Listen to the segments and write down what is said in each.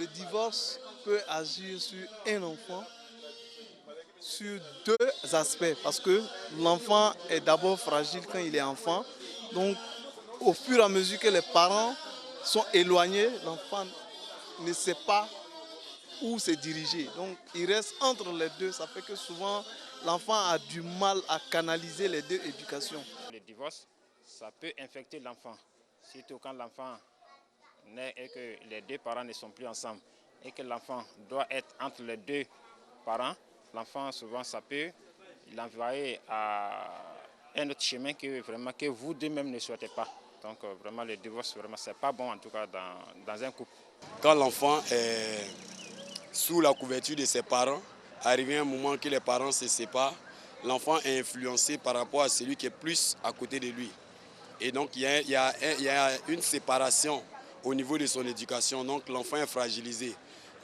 Le divorce peut agir sur un enfant sur deux aspects. Parce que l'enfant est d'abord fragile quand il est enfant. Donc, au fur et à mesure que les parents sont éloignés, l'enfant ne sait pas où se diriger. Donc, il reste entre les deux. Ça fait que souvent, l'enfant a du mal à canaliser les deux éducations. Le divorce, ça peut infecter l'enfant, surtout quand l'enfant naît et que les deux parents ne sont plus ensemble et que l'enfant doit être entre les deux parents. L'enfant, souvent, ça peut l'envoyer à un autre chemin que vous deux-même ne souhaitez pas. Donc, vraiment, le divorce, vraiment, c'est pas bon, en tout cas, dans un couple. Quand l'enfant est sous la couverture de ses parents, arrivé un moment que les parents se séparent, l'enfant est influencé par rapport à celui qui est plus à côté de lui. Et donc, il y a une séparation au niveau de son éducation. Donc, l'enfant est fragilisé.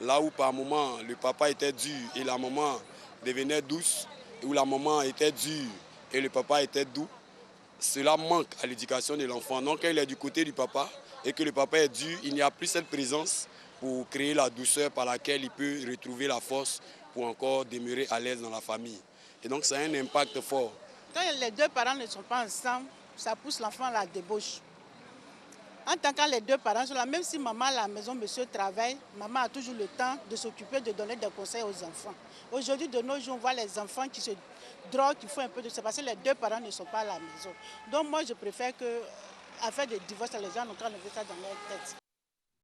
Là où par moment, le papa était dur et la maman devenait douce, où la maman était dure et le papa était doux, cela manque à l'éducation de l'enfant. Donc, quand il est du côté du papa et que le papa est dur, il n'y a plus cette présence pour créer la douceur par laquelle il peut retrouver la force pour encore demeurer à l'aise dans la famille. Et donc, ça a un impact fort. Quand les deux parents ne sont pas ensemble, ça pousse l'enfant à la débauche. En tant que les deux parents sont là, même si maman à la maison, monsieur travaille, maman a toujours le temps de s'occuper, de donner des conseils aux enfants. Aujourd'hui, de nos jours, on voit les enfants qui se droguent, qui font un peu de ça, parce que les deux parents ne sont pas à la maison. Donc moi, je préfère que, afin de divorce, les gens n'ont qu'à enlever ça dans leur tête.